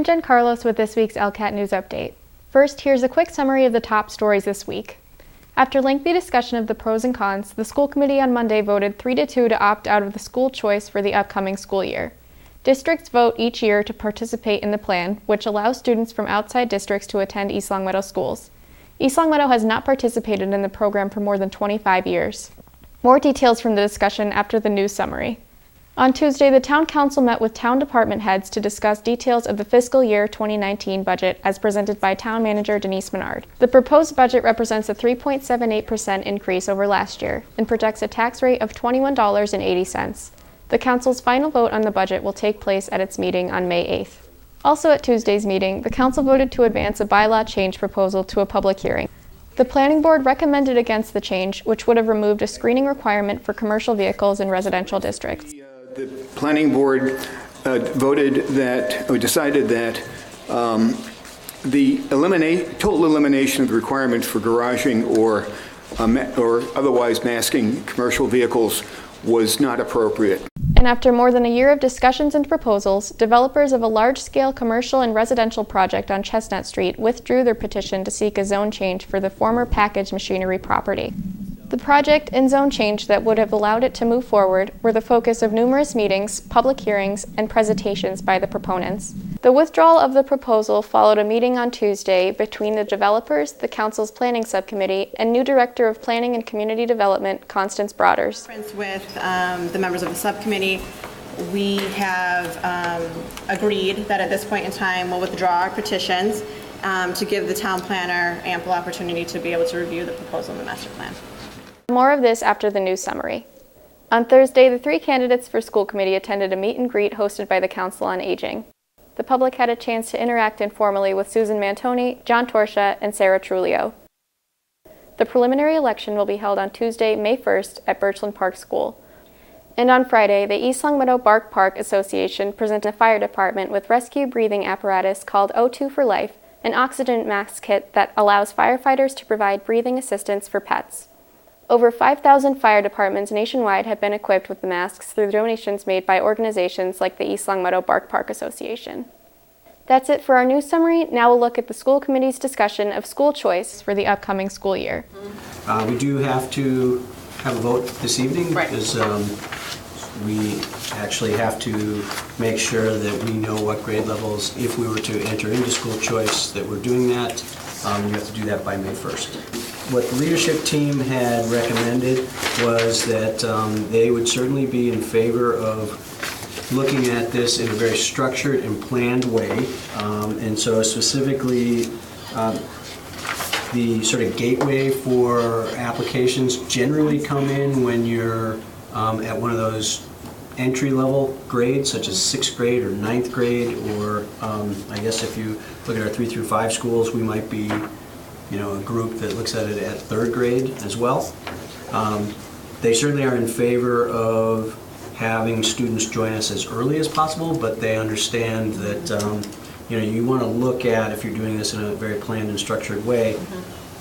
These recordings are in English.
I'm Jen Carlos with this week's ELCAT News Update. First, here's a quick summary of the top stories this week. After lengthy discussion of the pros and cons, the school committee on Monday voted 3-2 to opt out of the school choice for the upcoming school year. Districts vote each year to participate in the plan, which allows students from outside districts to attend East Longmeadow schools. East Longmeadow has not participated in the program for more than 25 years. More details from the discussion after the news summary. On Tuesday, the Town Council met with town department heads to discuss details of the fiscal year 2019 budget as presented by Town Manager Denise Menard. The proposed budget represents a 3.78% increase over last year and projects a tax rate of $21.80. The Council's final vote on the budget will take place at its meeting on May 8th. Also at Tuesday's meeting, the Council voted to advance a bylaw change proposal to a public hearing. The Planning Board recommended against the change, which would have removed a screening requirement for commercial vehicles in residential districts. The Planning Board decided that the total elimination of the requirement for garaging or otherwise masking commercial vehicles was not appropriate. And after more than a year of discussions and proposals, developers of a large-scale commercial and residential project on Chestnut Street withdrew their petition to seek a zone change for the former package machinery property. The project and zone change that would have allowed it to move forward were the focus of numerous meetings, public hearings, and presentations by the proponents. The withdrawal of the proposal followed a meeting on Tuesday between the developers, the Council's Planning Subcommittee, and new Director of Planning and Community Development, Constance Broaders. With the members of the subcommittee, we have agreed that at this point in time we'll withdraw our petitions to give the town planner ample opportunity to be able to review the proposal in the master plan. More of this after the news summary. On Thursday, the 3 candidates for school committee attended a meet and greet hosted by the Council on Aging. The public had a chance to interact informally with Susan Mantoni, John Torsha, and Sarah Trulio. The preliminary election will be held on Tuesday, May 1st at Birchland Park School. And on Friday, the East Longmeadow Bark Park Association presented a fire department with rescue breathing apparatus called O2 for Life, an oxygen mask kit that allows firefighters to provide breathing assistance for pets. Over 5,000 fire departments nationwide have been equipped with the masks through donations made by organizations like the East Longmeadow Bark Park Association. That's it for our news summary. Now we'll look at the school committee's discussion of school choice for the upcoming school year. We do have to have a vote this evening because we actually have to make sure that we know what grade levels, if we were to enter into school choice, that we're doing that. You have to do that by May 1st. What the leadership team had recommended was that they would certainly be in favor of looking at this in a very structured and planned way. And so specifically, the sort of gateway for applications generally come in when you're at one of those entry-level grades, such as 6th grade or 9th grade, or I guess if you look at our 3 through 5 schools, we might be a group that looks at it at 3rd grade as well. They certainly are in favor of having students join us as early as possible, but they understand that you want to look at, if you're doing this in a very planned and structured way,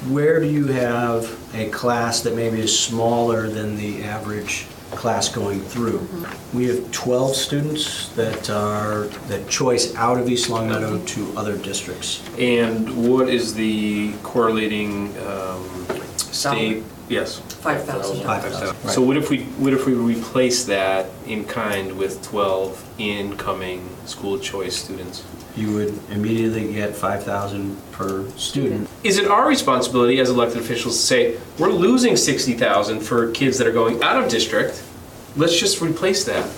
where do you have a class that maybe is smaller than the average class going through. We have 12 students that choice out of East Longmeadow to other districts. And what is the correlating state? Yes. 5,000. 5,000. Right. So what if we replace that in kind with 12 incoming school choice students? You would immediately get 5,000 per student. Is it our responsibility as elected officials to say, we're losing 60,000 for kids that are going out of district, let's just replace that?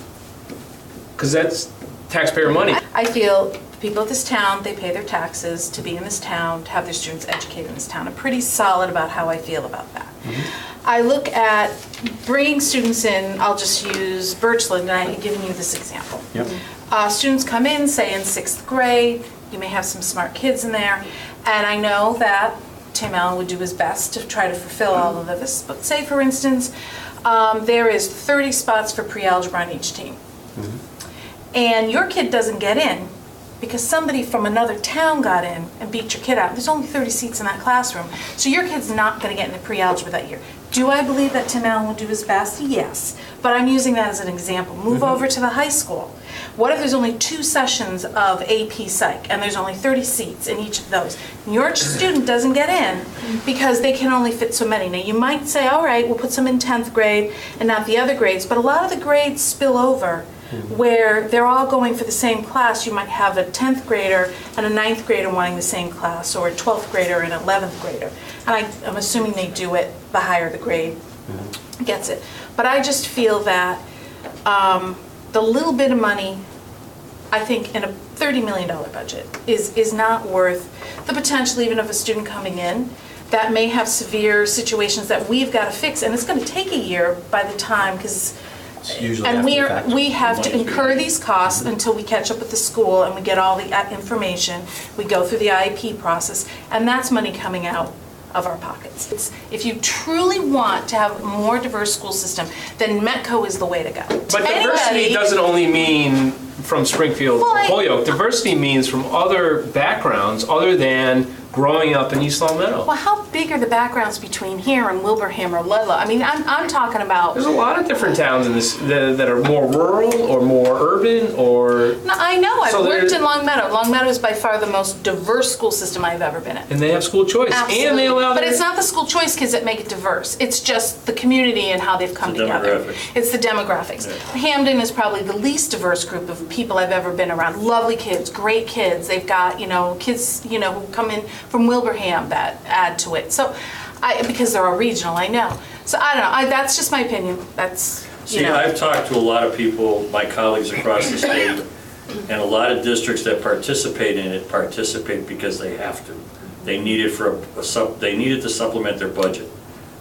Because that's taxpayer money. I feel people of this town, they pay their taxes to be in this town, to have their students educated in this town. I'm pretty solid about how I feel about that. I look at bringing students in, I'll just use Birchland, and I'm giving you this example. Yep. Students come in, say in 6th grade, you may have some smart kids in there, and I know that Tim Allen would do his best to try to fulfill all of this, but say for instance, there is 30 spots for pre-algebra on each team. And your kid doesn't get in because somebody from another town got in and beat your kid out. There's only 30 seats in that classroom, so your kid's not going to get into pre-algebra that year. Do I believe that Tim Allen will do his best? Yes, but I'm using that as an example. Move over to the high school. What if there's only 2 sessions of AP Psych and there's only 30 seats in each of those? Your student doesn't get in because they can only fit so many. Now you might say, all right, we'll put some in 10th grade and not the other grades, but a lot of the grades spill over where they're all going for the same class. You might have a 10th grader and a 9th grader wanting the same class, or a 12th grader and an 11th grader. And I'm assuming they do it the higher the grade gets it. But I just feel that the little bit of money, I think, in a $30 million budget is not worth the potential even of a student coming in that may have severe situations that we've got to fix. And it's going to take a year by the time, because and we have to incur these costs until we catch up with the school and we get all the information. We go through the IEP process, and that's money coming out of our pockets. If you truly want to have a more diverse school system, then Metco is the way to go. But diversity doesn't only mean from Springfield or Holyoke. Diversity means from other backgrounds other than growing up in East Long Meadow. Well, how big are the backgrounds between here and Wilbraham or Ludlow? I mean, I'm talking about... There's a lot of different towns in this that are more rural or more urban or... No, I know. I've worked in Long Meadow. Long Meadow is by far the most diverse school system I've ever been in. And they have school choice. Absolutely. And they allow But it's not the school choice kids that make it diverse. It's just the community and how they've come together. It's the demographics. Yeah. Hamden is probably the least diverse group of people I've ever been around. Lovely kids, great kids. They've got, kids, who come in from Wilbraham that add to it. So, because they're all regional, I know. So I don't know. That's just my opinion. That's, See, I've talked to a lot of people, my colleagues across the state, and a lot of districts that participate in it participate because they have to. They need it they need it to supplement their budget.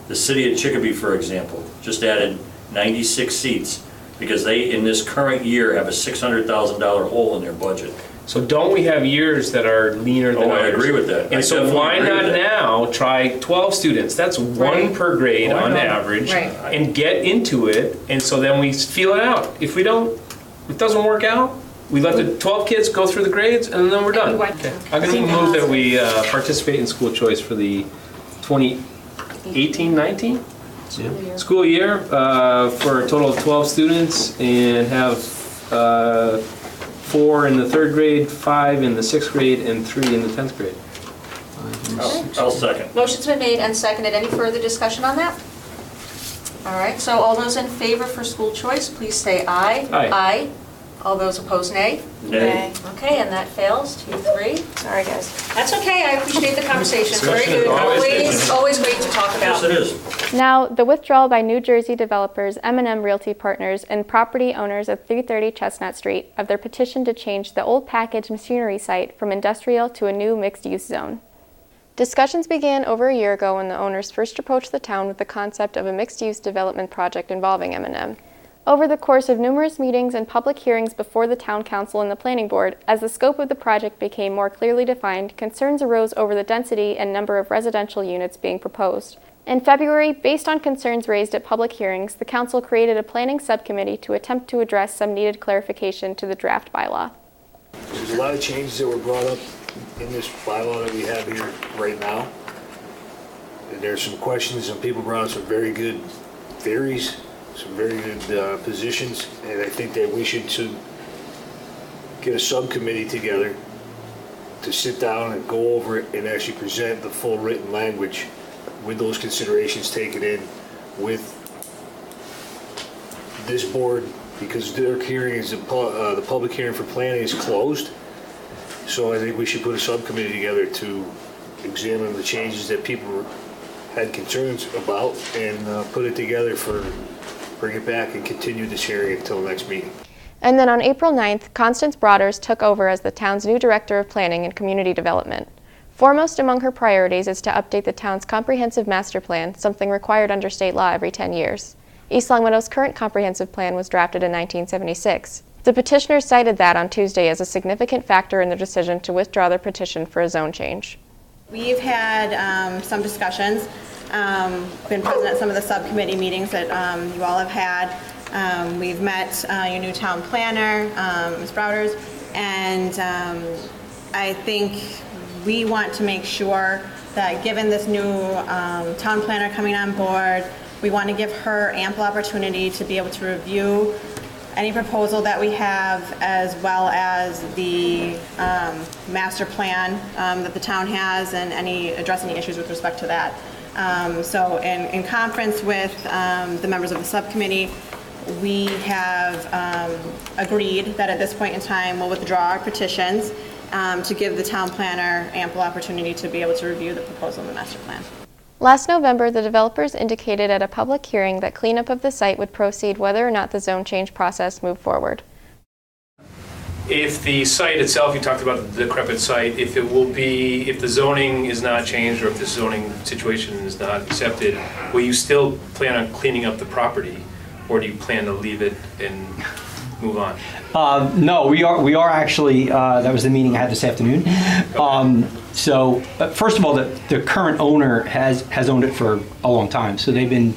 The city of Chicopee, for example, just added 96 seats because they, in this current year, have a $600,000 hole in their budget. So don't we have years that are leaner than others? I agree with that. And so why not now try 12 students? That's one per grade on average, and get into it. And so then we feel it out. If we don't, it doesn't work out, we let the 12 kids go through the grades, and then we're done. Okay. I'm going to move that we participate in school choice for the 2018-19 school year for a total of 12 students, and have 4 in the 3rd grade, 5 in the 6th grade, and 3 in the 10th grade. I'll second. Motion's been made and seconded. Any further discussion on that? All right, so all those in favor for school choice, please say aye. Aye. All those opposed, nay. Nay. Okay, and that fails, 2-3. Sorry, guys. That's okay, I appreciate the conversation. It's very good. Always great to talk about. Yes, it is. Now, the withdrawal by New Jersey developers M&M Realty Partners and property owners of 330 Chestnut Street of their petition to change the old package machinery site from industrial to a new mixed-use zone. Discussions began over a year ago when the owners first approached the town with the concept of a mixed-use development project involving M&M. Over the course of numerous meetings and public hearings before the town council and the planning board, as the scope of the project became more clearly defined, concerns arose over the density and number of residential units being proposed. In February, based on concerns raised at public hearings, the council created a planning subcommittee to attempt to address some needed clarification to the draft bylaw. There's a lot of changes that were brought up in this bylaw that we have here right now. And there's some questions, and people brought up some very good theories, some very good positions, and I think that we should get a subcommittee together to sit down and go over it and actually present the full written language with those considerations taken in with this board, because their hearing is the public hearing for planning is closed. So I think we should put a subcommittee together to examine the changes that people had concerns about and put it together bring it back and continue this hearing until the next meeting. And then on April 9th, Constance Broaders took over as the town's new Director of Planning and Community Development. Foremost among her priorities is to update the town's comprehensive master plan, something required under state law every 10 years. East Long Meadow's current comprehensive plan was drafted in 1976. The petitioners cited that on Tuesday as a significant factor in their decision to withdraw their petition for a zone change. We've had some discussions, been present at some of the subcommittee meetings that you all have had. We've met your new town planner, Ms. Browders, and I think we want to make sure that given this new town planner coming on board, we want to give her ample opportunity to be able to review any proposal that we have, as well as the master plan that the town has, and address any issues with respect to that. So in conference with the members of the subcommittee, we have agreed that at this point in time we'll withdraw our petitions to give the town planner ample opportunity to be able to review the proposal in the master plan. Last November, the developers indicated at a public hearing that cleanup of the site would proceed whether or not the zone change process moved forward. If the site itself, you talked about the decrepit site, if the zoning is not changed or if the zoning situation is not accepted, will you still plan on cleaning up the property, or do you plan to leave it and move on? No, we are actually, that was the meeting I had this afternoon. So first of all, the current owner has owned it for a long time. So they've been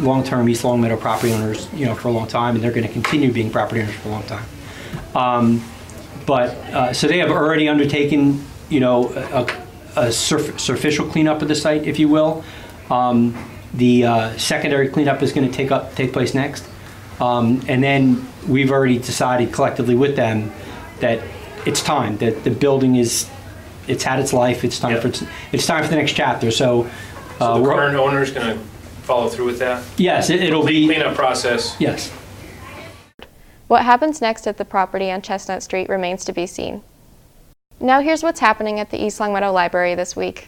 long-term East Long Meadow property owners, for a long time, and they're going to continue being property owners for a long time. So they have already undertaken, a superficial cleanup of the site, if you will. The secondary cleanup is going to take place next. And then we've already decided collectively with them that it's time, that the building it's had its life. It's time for the next chapter. So the current owner is going to follow through with that? Yes, it'll be cleanup process. Yes. What happens next at the property on Chestnut Street remains to be seen. Now here's what's happening at the East Longmeadow Library this week.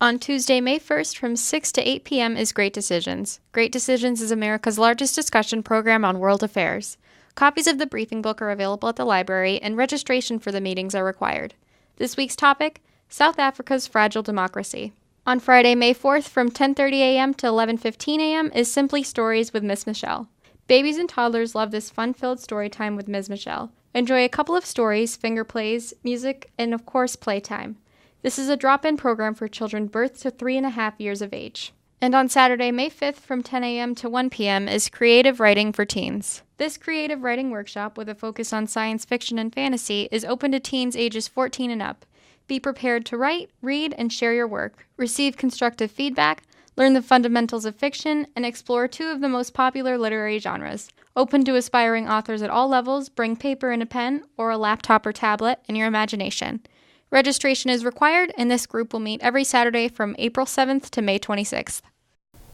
On Tuesday, May 1st from 6 to 8 p.m. is Great Decisions. Great Decisions is America's largest discussion program on world affairs. Copies of the briefing book are available at the library, and registration for the meetings are required. This week's topic, South Africa's Fragile Democracy. On Friday, May 4th from 10:30 a.m. to 11:15 a.m. is Simply Stories with Miss Michelle. Babies and toddlers love this fun-filled story time with Ms. Michelle. Enjoy a couple of stories, finger plays, music, and of course playtime. This is a drop-in program for children birth to 3.5 years of age. And on Saturday, May 5th from 10 a.m. to 1 p.m. is Creative Writing for Teens. This creative writing workshop with a focus on science fiction and fantasy is open to teens ages 14 and up. Be prepared to write, read, and share your work. Receive constructive feedback, learn the fundamentals of fiction, and explore two of the most popular literary genres. Open to aspiring authors at all levels, bring paper and a pen, or a laptop or tablet, and your imagination. Registration is required, and this group will meet every Saturday from April 7th to May 26th.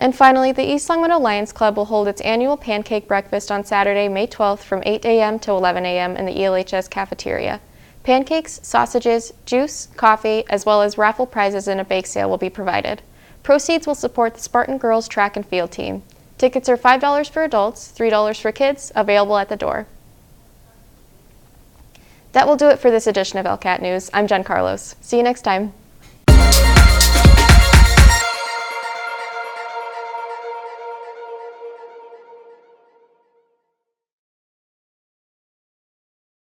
And finally, the East Longmeadow Lions Club will hold its annual pancake breakfast on Saturday, May 12th from 8 a.m. to 11 a.m. in the ELHS cafeteria. Pancakes, sausages, juice, coffee, as well as raffle prizes and a bake sale will be provided. Proceeds will support the Spartan Girls Track and Field Team. Tickets are $5 for adults, $3 for kids, available at the door. That will do it for this edition of ELCAT News. I'm Jen Carlos. See you next time.